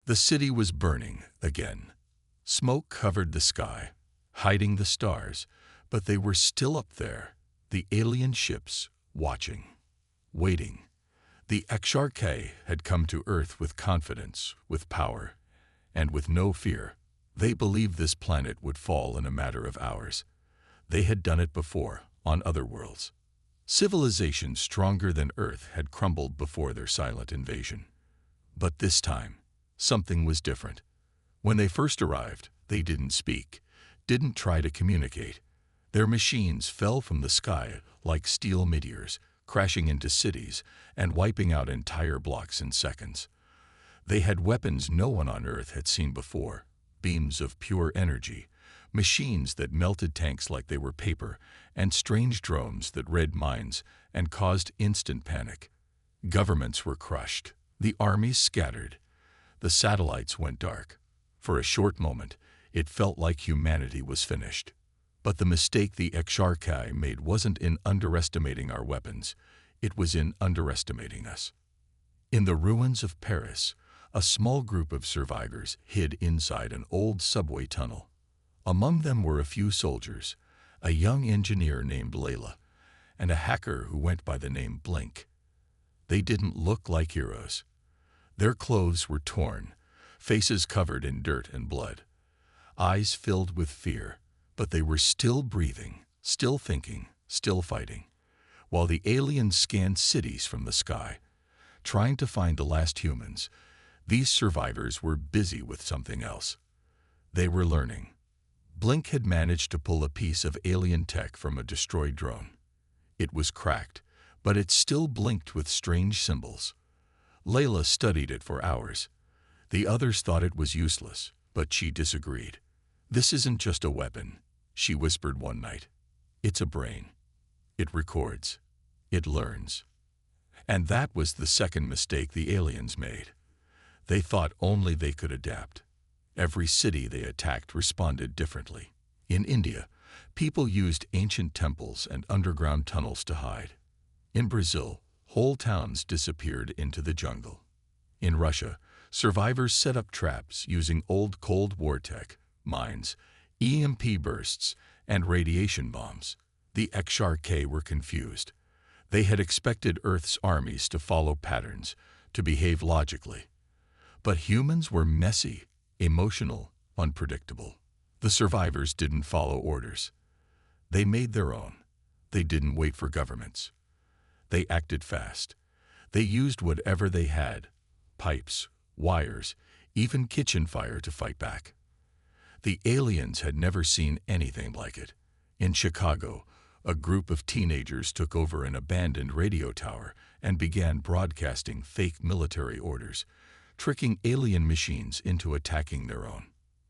The city was burning again. Smoke covered the sky, hiding the stars, but they were still up there, the alien ships, watching, waiting. The HFY had come to Earth with confidence, with power, and with no fear. They believed this planet would fall in a matter of hours. They had done it before, on other worlds. Civilizations stronger than Earth had crumbled before their silent invasion. But this time, something was different. When they first arrived, they didn't speak, didn't try to communicate. Their machines fell from the sky like steel meteors, crashing into cities and wiping out entire blocks in seconds. They had weapons no one on Earth had seen before, beams of pure energy, machines that melted tanks like they were paper, and strange drones that read minds and caused instant panic. Governments were crushed, the armies scattered, the satellites went dark. For a short moment, it felt like humanity was finished. But the mistake the HFY made wasn't in underestimating our weapons, it was in underestimating us. In the ruins of Paris, a small group of survivors hid inside an old subway tunnel. Among them were a few soldiers, a young engineer named Layla, and a hacker who went by the name Blink. They didn't look like heroes. Their clothes were torn, faces covered in dirt and blood, eyes filled with fear, but they were still breathing, still thinking, still fighting. While the aliens scanned cities from the sky, trying to find the last humans, these survivors were busy with something else. They were learning. Blink had managed to pull a piece of alien tech from a destroyed drone. It was cracked, but it still blinked with strange symbols. Layla studied it for hours. The others thought it was useless, but she disagreed. "This isn't just a weapon," she whispered one night. "It's a brain. It records. It learns." And that was the second mistake the aliens made. They thought only they could adapt. Every city they attacked responded differently. In India, people used ancient temples and underground tunnels to hide. In Brazil, whole towns disappeared into the jungle. In Russia, survivors set up traps using old Cold War tech, mines, EMP bursts, and radiation bombs. The HFY were confused. They had expected Earth's armies to follow patterns, to behave logically. But humans were messy, emotional, unpredictable. The survivors didn't follow orders. They made their own. They didn't wait for governments. They acted fast. They used whatever they had, pipes, wires, even kitchen fire to fight back. The aliens had never seen anything like it. In Chicago, a group of teenagers took over an abandoned radio tower and began broadcasting fake military orders, tricking alien machines into attacking their own.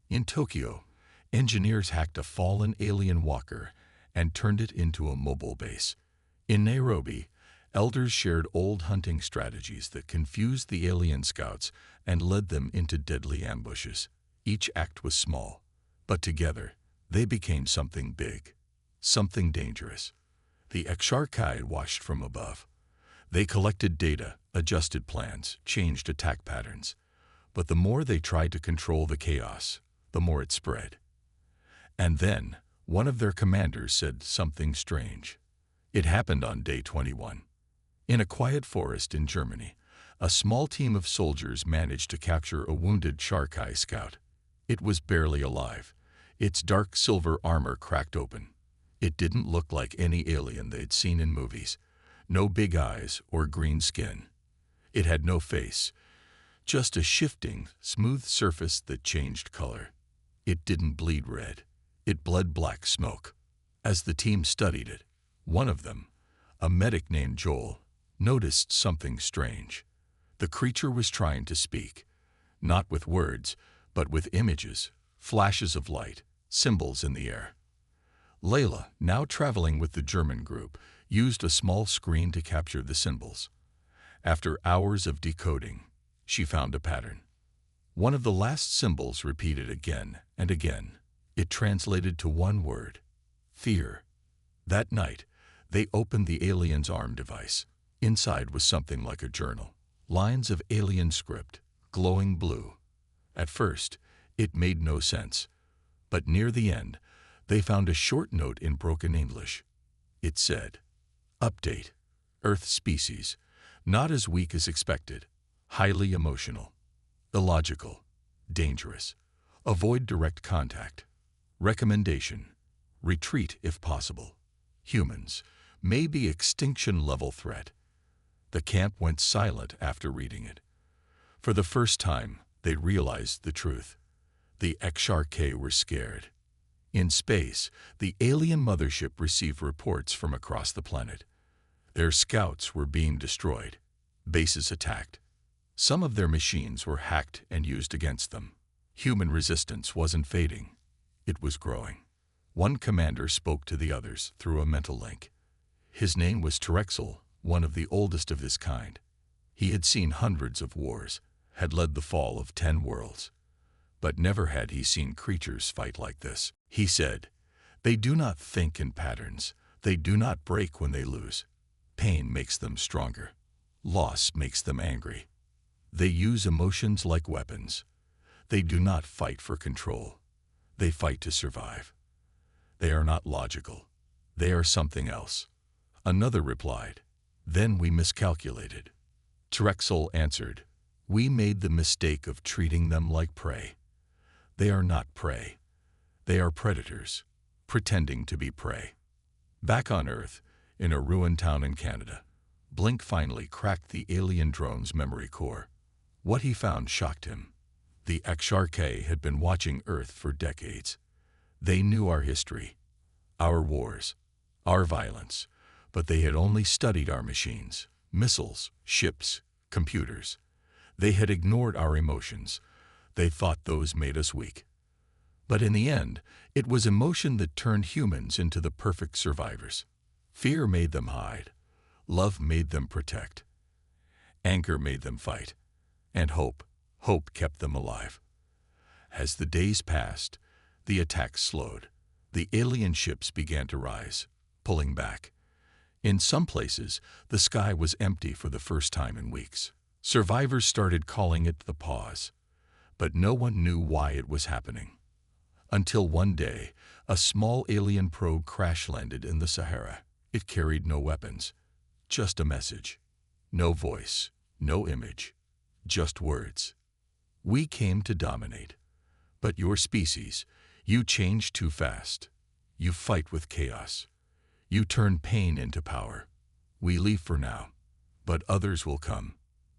In Tokyo, engineers hacked a fallen alien walker and turned it into a mobile base. In Nairobi, elders shared old hunting strategies that confused the alien scouts and led them into deadly ambushes. Each act was small, but together they became something big, something dangerous. The HFY watched from above. They collected data, adjusted plans, changed attack patterns. But the more they tried to control the chaos, the more it spread. And then, one of their commanders said something strange. It happened on day 21. In a quiet forest in Germany, a small team of soldiers managed to capture a wounded HFY scout. It was barely alive, its dark silver armor cracked open. It didn't look like any alien they'd seen in movies. No big eyes or green skin. It had no face, just a shifting, smooth surface that changed color. It didn't bleed red. It bled black smoke. As the team studied it, one of them, a medic named Joel, noticed something strange. The creature was trying to speak, not with words, but with images, flashes of light, symbols in the air. Layla, now traveling with the German group, used a small screen to capture the symbols. After hours of decoding, she found a pattern. One of the last symbols repeated again and again. It translated to one word: fear. That night, they opened the alien's arm device. Inside was something like a journal. Lines of alien script, glowing blue. At first, it made no sense, but near the end, they found a short note in broken English. It said, "Update. Earth species. Not as weak as expected. Highly emotional. Illogical. Dangerous. Avoid direct contact. Recommendation. Retreat if possible. Humans. May be extinction-level threat." The camp went silent after reading it. For the first time, they realized the truth. The HFY were scared. In space, the alien mothership received reports from across the planet. Their scouts were being destroyed, bases attacked. Some of their machines were hacked and used against them. Human resistance wasn't fading. It was growing. One commander spoke to the others through a mental link. His name was Terexel, one of the oldest of his kind. He had seen hundreds of wars, had led the fall of 10 worlds. But never had he seen creatures fight like this. He said, "They do not think in patterns. They do not break when they lose. Pain makes them stronger. Loss makes them angry. They use emotions like weapons. They do not fight for control. They fight to survive. They are not logical. They are something else." Another replied, "Then we miscalculated." Terexel answered, "We made the mistake of treating them like prey. They are not prey. They are predators, pretending to be prey." Back on Earth, in a ruined town in Canada, Blink finally cracked the alien drone's memory core. What he found shocked him. The HFY had been watching Earth for decades. They knew our history, our wars, our violence, but they had only studied our machines, missiles, ships, computers. They had ignored our emotions. They thought those made us weak. But in the end, it was emotion that turned humans into the perfect survivors. Fear made them hide. Love made them protect. Anger made them fight. And hope kept them alive. As the days passed, the attacks slowed. The alien ships began to rise, pulling back. In some places, the sky was empty for the first time in weeks. Survivors started calling it the pause, but no one knew why it was happening. Until one day, a small alien probe crash-landed in the Sahara. It carried no weapons, just a message. No voice, no image, just words. "We came to dominate. But your species, you change too fast. You fight with chaos. You turn pain into power. We leave for now, but others will come.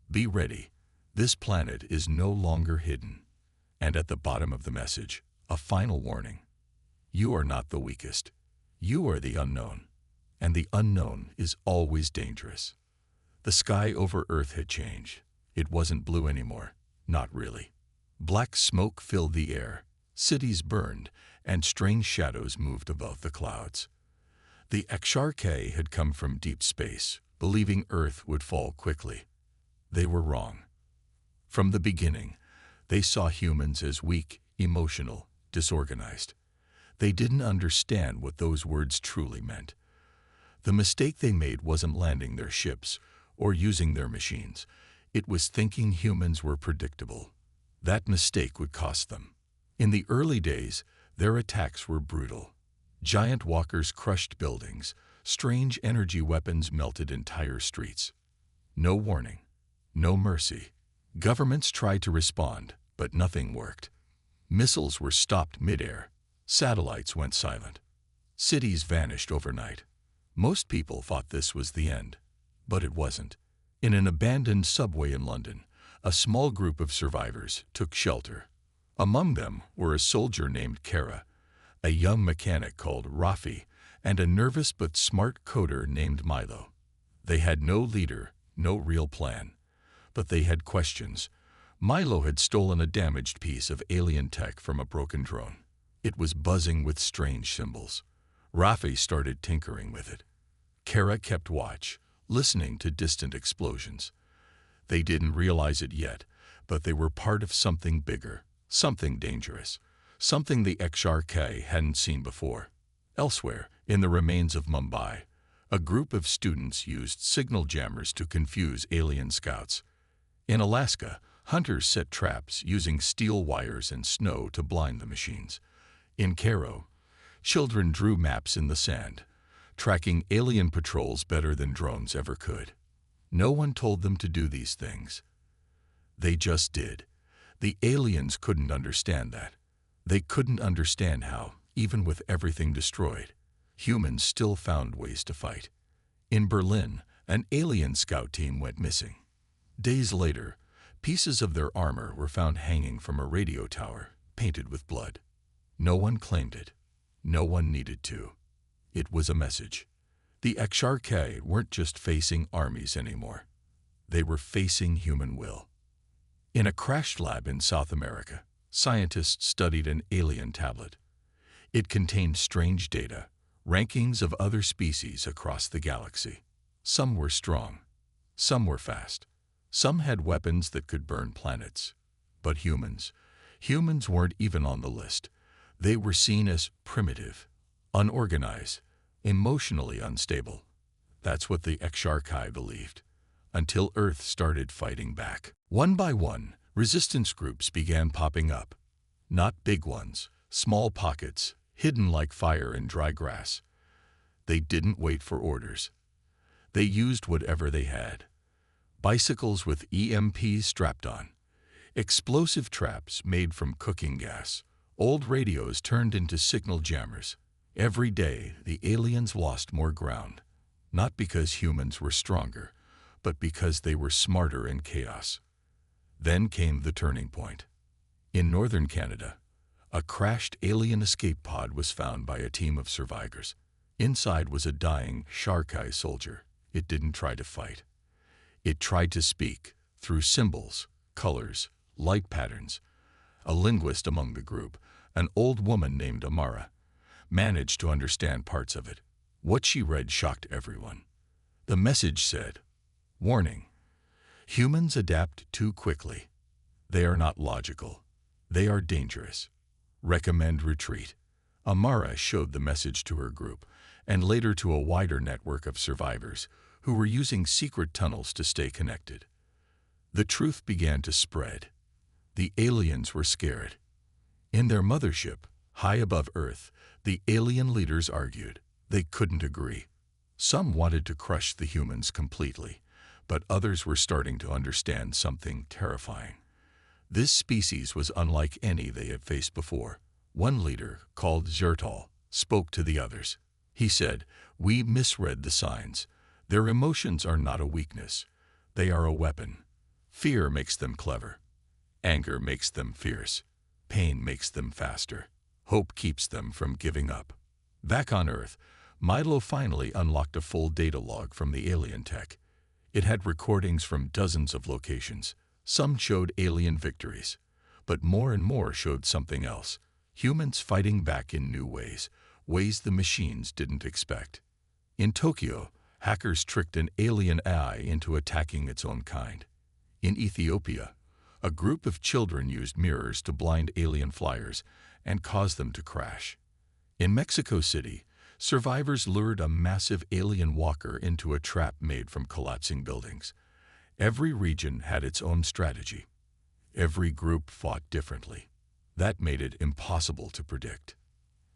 Be ready. This planet is no longer hidden." And at the bottom of the message, a final warning. You are not the weakest. You are the unknown. And the unknown is always dangerous. The sky over Earth had changed. It wasn't blue anymore. Not really. Black smoke filled the air. Cities burned, and strange shadows moved above the clouds. The HFY had come from deep space, believing Earth would fall quickly. They were wrong. From the beginning, they saw humans as weak, emotional, disorganized. They didn't understand what those words truly meant. The mistake they made wasn't landing their ships or using their machines. It was thinking humans were predictable. That mistake would cost them. In the early days, their attacks were brutal. Giant walkers crushed buildings. Strange energy weapons melted entire streets. No warning. No mercy. Governments tried to respond, but nothing worked. Missiles were stopped mid-air. Satellites went silent. Cities vanished overnight. Most people thought this was the end, but it wasn't. In an abandoned subway in London, a small group of survivors took shelter. Among them were a soldier named Kara, a young mechanic called Rafi, and a nervous but smart coder named Milo. They had no leader, no real plan, but they had questions. Milo had stolen a damaged piece of alien tech from a broken drone. It was buzzing with strange symbols. Rafi started tinkering with it. Kara kept watch, listening to distant explosions. They didn't realize it yet, but they were part of something bigger, something dangerous, something the HFY hadn't seen before. Elsewhere, in the remains of Mumbai, a group of students used signal jammers to confuse alien scouts. In Alaska, Hunters set traps using steel wires and snow to blind the machines. In Cairo, children drew maps in the sand, tracking alien patrols better than drones ever could. No one told them to do these things. They just did. The aliens couldn't understand that. They couldn't understand how, even with everything destroyed, humans still found ways to fight. In Berlin, an alien scout team went missing. Days later, pieces of their armor were found hanging from a radio tower, painted with blood. No one claimed it. No one needed to. It was a message. The HFY weren't just facing armies anymore. They were facing human will. In a crashed lab in South America, scientists studied an alien tablet. It contained strange data, rankings of other species across the galaxy. Some were strong. Some were fast. Some had weapons that could burn planets. But humans weren't even on the list. They were seen as primitive, unorganized, emotionally unstable. That's what the HFY believed, until Earth started fighting back. One by one, resistance groups began popping up. Not big ones, small pockets, hidden like fire in dry grass. They didn't wait for orders. They used whatever they had. Bicycles with EMPs strapped on, explosive traps made from cooking gas, old radios turned into signal jammers. Every day, the aliens lost more ground, not because humans were stronger, but because they were smarter in chaos. Then came the turning point. In northern Canada, a crashed alien escape pod was found by a team of survivors. Inside was a dying HFY soldier. It didn't try to fight. It tried to speak through symbols, colors, light patterns. A linguist among the group, an old woman named Amara, managed to understand parts of it. What she read shocked everyone. The message said, "Warning, humans adapt too quickly. They are not logical. They are dangerous. Recommend retreat." Amara showed the message to her group, and later to a wider network of survivors who were using secret tunnels to stay connected. The truth began to spread. The aliens were scared. In their mothership, high above Earth, the alien leaders argued. They couldn't agree. Some wanted to crush the humans completely, but others were starting to understand something terrifying. This species was unlike any they had faced before. One leader, called Zertal, spoke to the others. He said, "We misread the signs. Their emotions are not a weakness. They are a weapon. Fear makes them clever. Anger makes them fierce. Pain makes them faster. Hope keeps them from giving up." Back on Earth, Milo finally unlocked a full data log from the alien tech. It had recordings from dozens of locations. Some showed alien victories, but more and more showed something else. Humans fighting back in new ways, ways the machines didn't expect. In Tokyo, hackers tricked an alien AI into attacking its own kind. In Ethiopia, a group of children used mirrors to blind alien flyers and cause them to crash. In Mexico City, survivors lured a massive alien walker into a trap made from collapsing buildings. Every region had its own strategy. Every group fought differently. That made it impossible to predict.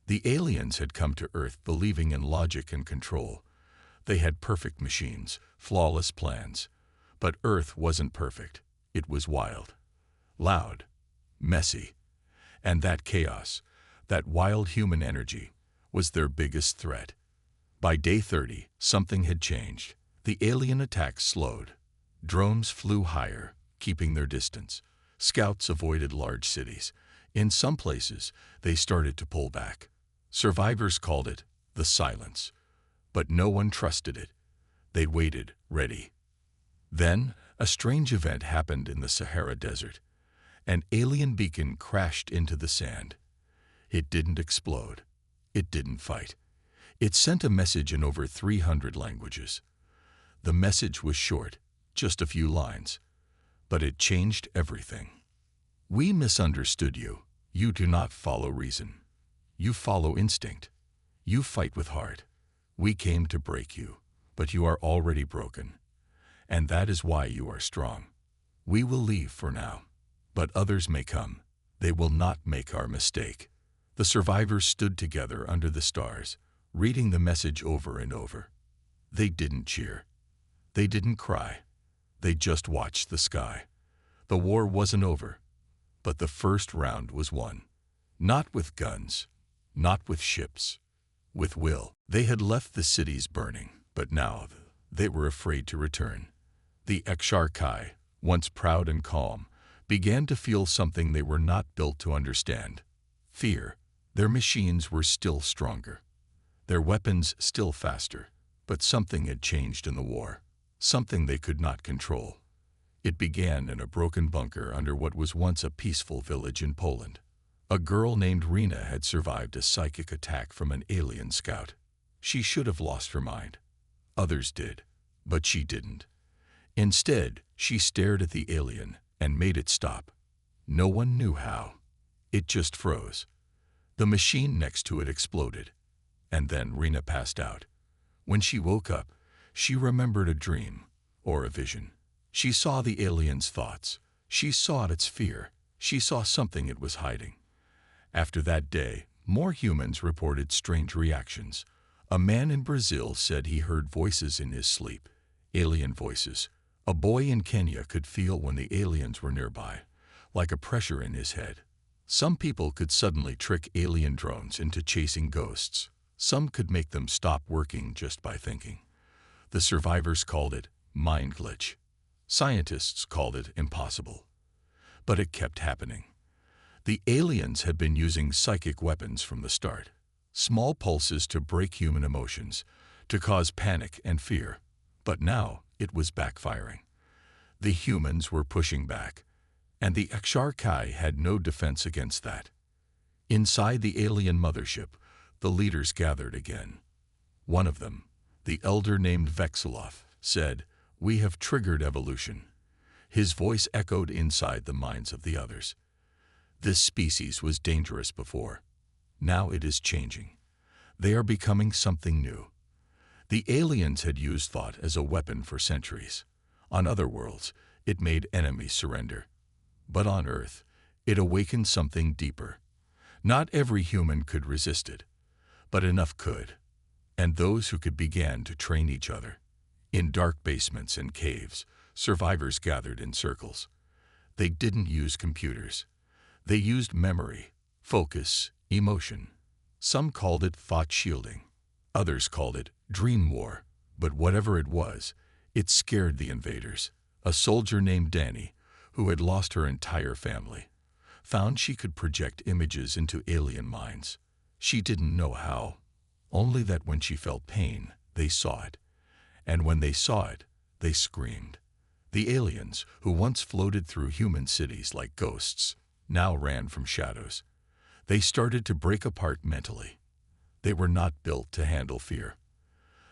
The aliens had come to Earth believing in logic and control. They had perfect machines, flawless plans. But Earth wasn't perfect. It was wild, loud, messy. And that chaos, that wild human energy, was their biggest threat. By day 30, something had changed. The alien attacks slowed. Drones flew higher, keeping their distance. Scouts avoided large cities. In some places, they started to pull back. Survivors called it the silence. But no one trusted it. They waited, ready. Then, a strange event happened in the Sahara Desert. An alien beacon crashed into the sand. It didn't explode. It didn't fight. It sent a message in over 300 languages. The message was short, just a few lines. But it changed everything. "We misunderstood you. You do not follow reason. You follow instinct. You fight with heart. We came to break you, but you are already broken. And that is why you are strong. We will leave for now, but others may come. They will not make our mistake." The survivors stood together under the stars, reading the message over and over. They didn't cheer. They didn't cry. They just watched the sky. The war wasn't over, but the first round was won. Not with guns, not with ships, with will. They had left the cities burning, but now they were afraid to return. The HFY, once proud and calm, began to feel something they were not built to understand: fear. Their machines were still stronger, their weapons still faster, but something had changed in the war, something they could not control. It began in a broken bunker under what was once a peaceful village in Poland. A girl named Rena had survived a psychic attack from an alien scout. She should have lost her mind. Others did, but she didn't. Instead, she stared at the alien and made it stop. No one knew how. It just froze. The machine next to it exploded, and then Rena passed out. When she woke up, she remembered a dream or a vision. She saw the alien's thoughts. She saw its fear. She saw something it was hiding. After that day, more humans reported strange reactions. A man in Brazil said he heard voices in his sleep, alien voices. A boy in Kenya could feel when the aliens were nearby, like a pressure in his head. Some people could suddenly trick alien drones into chasing ghosts. Some could make them stop working just by thinking. The survivors called it mind glitch. Scientists called it impossible. But it kept happening. The aliens had been using psychic weapons from the start. Small pulses to break human emotions, to cause panic and fear. But now it was backfiring. The humans were pushing back, and the HFY had no defense against that. Inside the alien mothership, the leaders gathered again. One of them, the elder named Vexilov, said, "We have triggered evolution." His voice echoed inside the minds of the others. This species was dangerous before. Now it is changing. They are becoming something new. The aliens had used thought as a weapon for centuries. On other worlds, it made enemies surrender. But on Earth, it awakened something deeper. Not every human could resist it, but enough could. And those who could began to train each other. In dark basements and caves, survivors gathered in circles. They didn't use computers. They used memory, focus, emotion. Some called it thought shielding. Others called it dream war. But whatever it was, it scared the invaders. A soldier named Danny, who had lost her entire family, found she could project images into alien minds. She didn't know how, only that when she felt pain, they saw it. And when they saw it, they screamed. The aliens, who once floated through human cities like ghosts, now ran from shadows. They started to break apart mentally. They were not built to handle fear.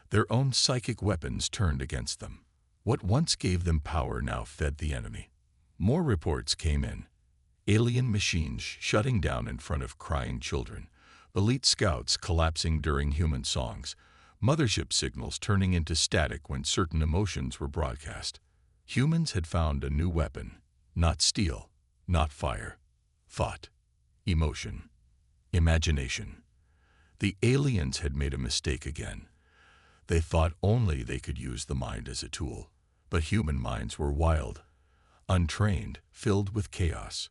Their own psychic weapons turned against them. What once gave them power now fed the enemy. More reports came in. Alien machines shutting down in front of crying children. Elite scouts collapsing during human songs. Mothership signals turning into static when certain emotions were broadcast. Humans had found a new weapon. Not steel, not fire. Thought, emotion, imagination. The aliens had made a mistake again. They thought only they could use the mind as a tool. But human minds were wild, untrained, filled with chaos.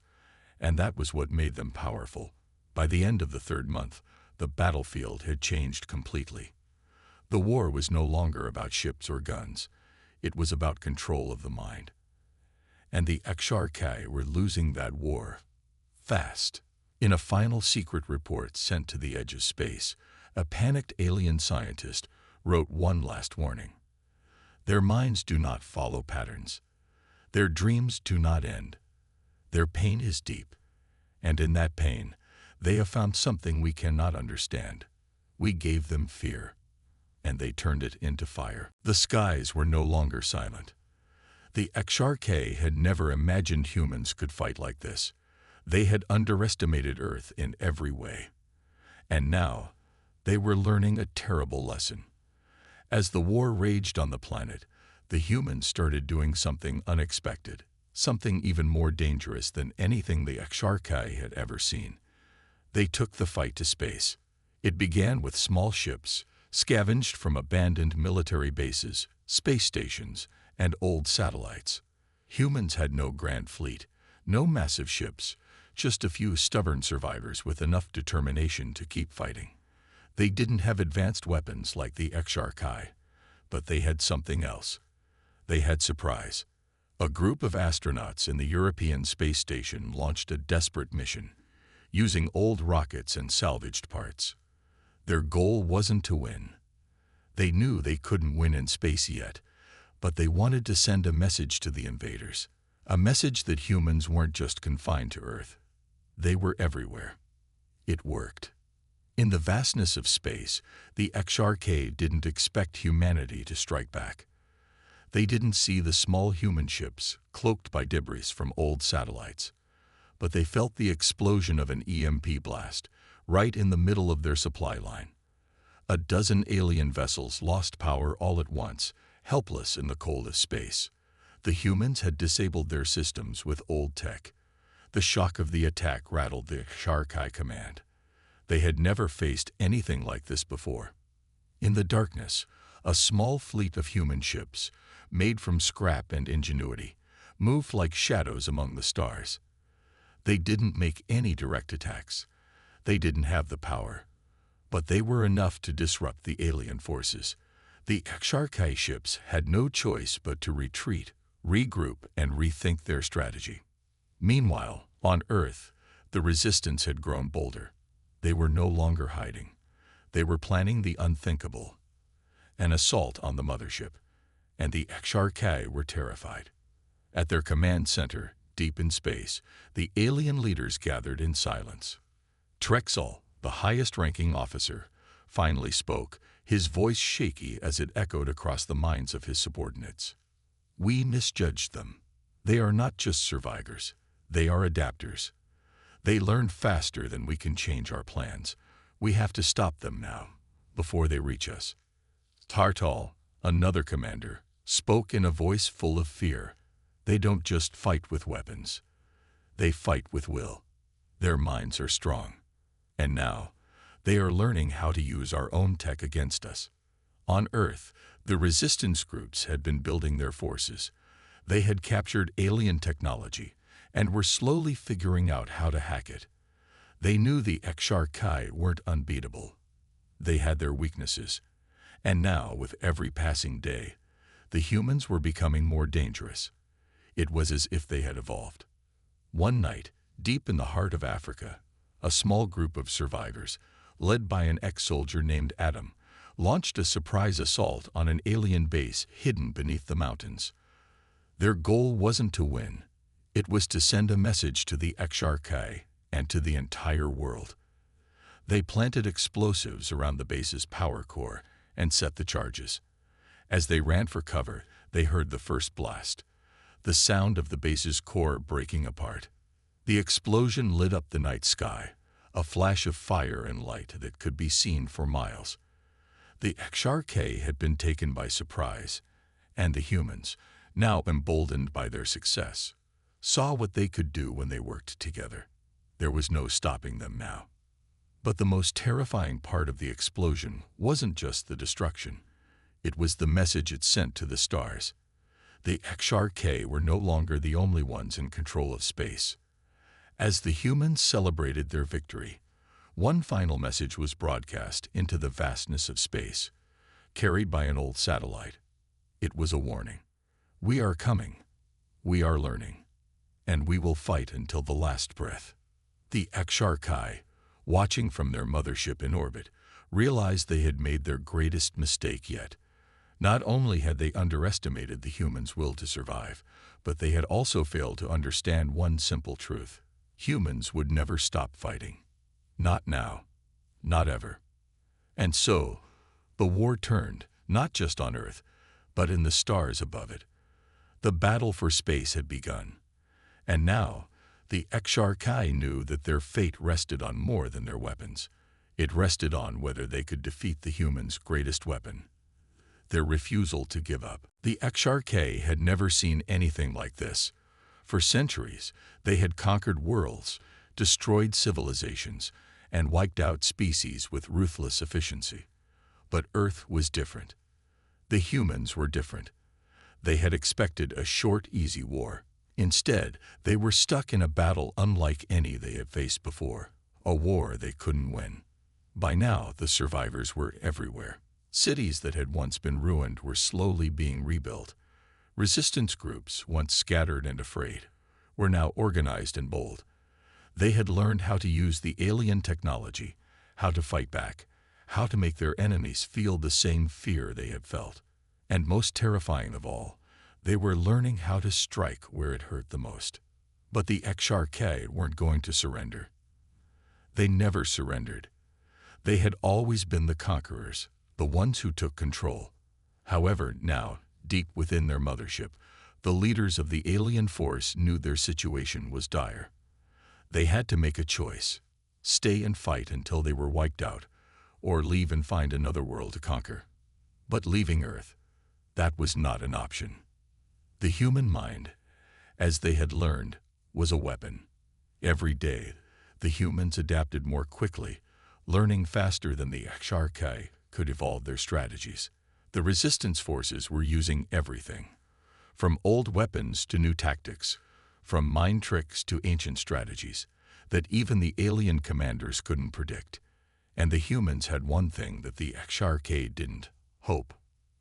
And that was what made them powerful. By the end of the third month, the battlefield had changed completely. The war was no longer about ships or guns. It was about control of the mind. And the HFY were losing that war. Fast. In a final secret report sent to the edge of space, a panicked alien scientist wrote one last warning. Their minds do not follow patterns. Their dreams do not end. Their pain is deep. And in that pain, they have found something we cannot understand. We gave them fear, and they turned it into fire. The skies were no longer silent. The HFY had never imagined humans could fight like this. They had underestimated Earth in every way. And now, they were learning a terrible lesson. As the war raged on the planet, the humans started doing something unexpected. something even more dangerous than anything the HFY had ever seen. They took the fight to space. It began with small ships, scavenged from abandoned military bases, space stations, and old satellites. Humans had no grand fleet, no massive ships, just a few stubborn survivors with enough determination to keep fighting. They didn't have advanced weapons like the HFY, but they had something else. They had surprise. A group of astronauts in the European Space Station launched a desperate mission, using old rockets and salvaged parts. Their goal wasn't to win. They knew they couldn't win in space yet, but they wanted to send a message to the invaders, a message that humans weren't just confined to Earth. They were everywhere. It worked. In the vastness of space, the HFY didn't expect humanity to strike back. They didn't see the small human ships, cloaked by debris from old satellites, but they felt the explosion of an EMP blast, right in the middle of their supply line. A dozen alien vessels lost power all at once, helpless in the cold of space. The humans had disabled their systems with old tech. The shock of the attack rattled the HFY command. They had never faced anything like this before. In the darkness, a small fleet of human ships, made from scrap and ingenuity, moved like shadows among the stars. They didn't make any direct attacks. They didn't have the power. But they were enough to disrupt the alien forces. The HFY ships had no choice but to retreat, regroup, and rethink their strategy. Meanwhile, on Earth, the resistance had grown bolder. They were no longer hiding. They were planning the unthinkable. An assault on the mothership, and the HFY were terrified. At their command center, deep in space, the alien leaders gathered in silence. Trexall, the highest-ranking officer, finally spoke, his voice shaky as it echoed across the minds of his subordinates. "We misjudged them. They are not just survivors. They are adapters. They learn faster than we can change our plans. We have to stop them now, before they reach us." Tartal, another commander, spoke in a voice full of fear. "They don't just fight with weapons. They fight with will. Their minds are strong. And now, they are learning how to use our own tech against us." On Earth, the resistance groups had been building their forces. They had captured alien technology and were slowly figuring out how to hack it. They knew the HFY weren't unbeatable. They had their weaknesses. And now, with every passing day, the humans were becoming more dangerous. It was as if they had evolved. One night, deep in the heart of Africa, a small group of survivors, led by an ex-soldier named Adam, launched a surprise assault on an alien base hidden beneath the mountains. Their goal wasn't to win. It was to send a message to the HFY and to the entire world. They planted explosives around the base's power core and set the charges. As they ran for cover, they heard the first blast, the sound of the base's core breaking apart. The explosion lit up the night sky, a flash of fire and light that could be seen for miles. The HFY had been taken by surprise, and the humans, now emboldened by their success, saw what they could do when they worked together. There was no stopping them now. But the most terrifying part of the explosion wasn't just the destruction. It was the message it sent to the stars. The HFY were no longer the only ones in control of space. As the humans celebrated their victory, one final message was broadcast into the vastness of space, carried by an old satellite. It was a warning. "We are coming. We are learning. And we will fight until the last breath." The HFY, watching from their mothership in orbit, realized they had made their greatest mistake yet. Not only had they underestimated the humans' will to survive, but they had also failed to understand one simple truth. Humans would never stop fighting. Not now. Not ever. And so, the war turned, not just on Earth, but in the stars above it. The battle for space had begun. And now, the HFY knew that their fate rested on more than their weapons. It rested on whether they could defeat the humans' greatest weapon: their refusal to give up. The HFY had never seen anything like this. For centuries, they had conquered worlds, destroyed civilizations, and wiped out species with ruthless efficiency. But Earth was different. The humans were different. They had expected a short, easy war. Instead, they were stuck in a battle unlike any they had faced before, a war they couldn't win. By now, the survivors were everywhere. Cities that had once been ruined were slowly being rebuilt. Resistance groups, once scattered and afraid, were now organized and bold. They had learned how to use the alien technology, how to fight back, how to make their enemies feel the same fear they had felt. And most terrifying of all, they were learning how to strike where it hurt the most. But the HFY weren't going to surrender. They never surrendered. They had always been the conquerors, the ones who took control. However, now, deep within their mothership, the leaders of the alien force knew their situation was dire. They had to make a choice: stay and fight until they were wiped out, or leave and find another world to conquer. But leaving Earth, that was not an option. The human mind, as they had learned, was a weapon. Every day, the humans adapted more quickly, learning faster than the HFY could evolve their strategies. The resistance forces were using everything, from old weapons to new tactics, from mind tricks to ancient strategies, that even the alien commanders couldn't predict. And the humans had one thing that the HFY didn't: hope.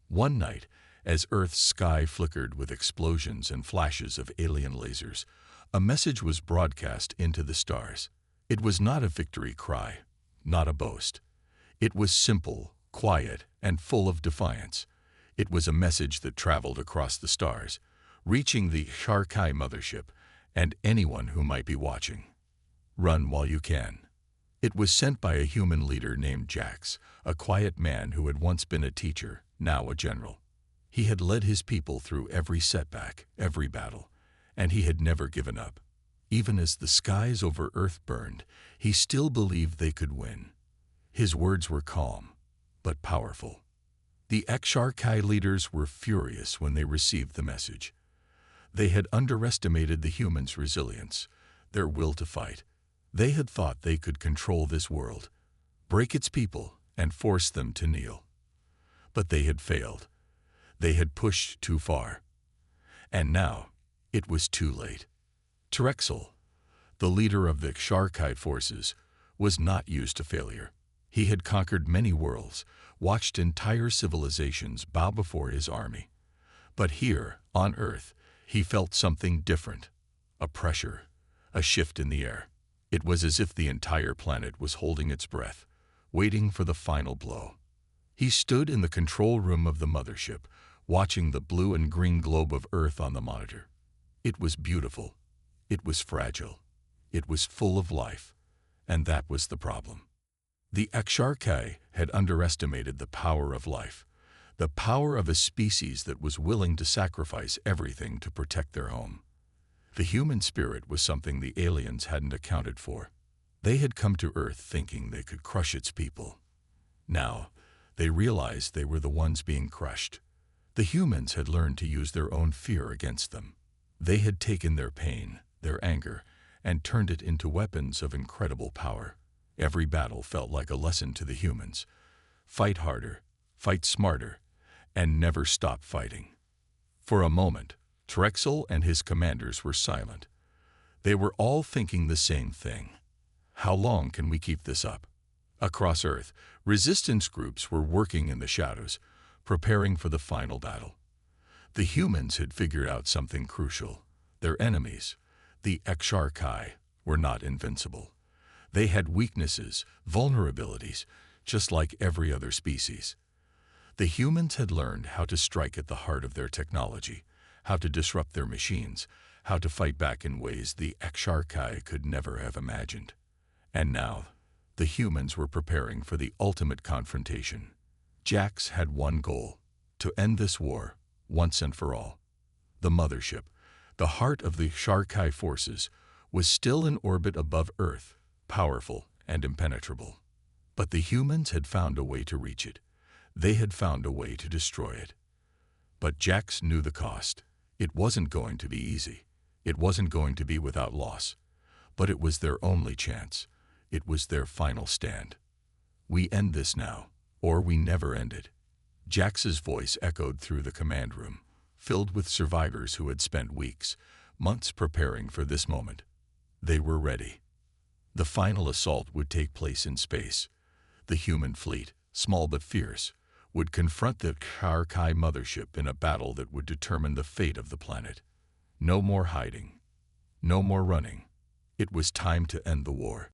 One night, as Earth's sky flickered with explosions and flashes of alien lasers, a message was broadcast into the stars. It was not a victory cry, not a boast. It was simple, quiet, and full of defiance. It was a message that traveled across the stars, reaching the HFY mothership and anyone who might be watching. Run while you can. It was sent by a human leader named Jax, a quiet man who had once been a teacher, now a general. He had led his people through every setback, every battle, and he had never given up. Even as the skies over Earth burned, he still believed they could win. His words were calm, but powerful. The HFY leaders were furious when they received the message. They had underestimated the humans' resilience, their will to fight. They had thought they could control this world, break its people, and force them to kneel. But they had failed. They had pushed too far. And now, it was too late. Terexel, the leader of the HFY forces, was not used to failure. He had conquered many worlds, watched entire civilizations bow before his army. But here, on Earth, he felt something different: a pressure, a shift in the air. It was as if the entire planet was holding its breath, waiting for the final blow. He stood in the control room of the mothership, watching the blue and green globe of Earth on the monitor. It was beautiful. It was fragile. It was full of life. And that was the problem. The HFY had underestimated the power of life, the power of a species that was willing to sacrifice everything to protect their home. The human spirit was something the aliens hadn't accounted for. They had come to Earth thinking they could crush its people. Now, they realized they were the ones being crushed. The humans had learned to use their own fear against them. They had taken their pain, their anger, and turned it into weapons of incredible power. Every battle felt like a lesson to the humans: fight harder, fight smarter, and never stop fighting. For a moment, Terexel and his commanders were silent. They were all thinking the same thing: how long can we keep this up? Across Earth, resistance groups were working in the shadows, preparing for the final battle. The humans had figured out something crucial: their enemies, the HFY, were not invincible. They had weaknesses, vulnerabilities, just like every other species. The humans had learned how to strike at the heart of their technology, how to disrupt their machines, how to fight back in ways the HFY could never have imagined. And now, the humans were preparing for the ultimate confrontation. Jax had one goal: to end this war, once and for all. The mothership, the heart of the HFY forces, was still in orbit above Earth, powerful and impenetrable. But the humans had found a way to reach it. They had found a way to destroy it. But Jax knew the cost. It wasn't going to be easy. It wasn't going to be without loss, but it was their only chance. It was their final stand. We end this now, or we never end it. Jax's voice echoed through the command room, filled with survivors who had spent weeks, months preparing for this moment. They were ready. The final assault would take place in space. The human fleet, small but fierce, would confront the Karkai mothership in a battle that would determine the fate of the planet. No more hiding. No more running. It was time to end the war.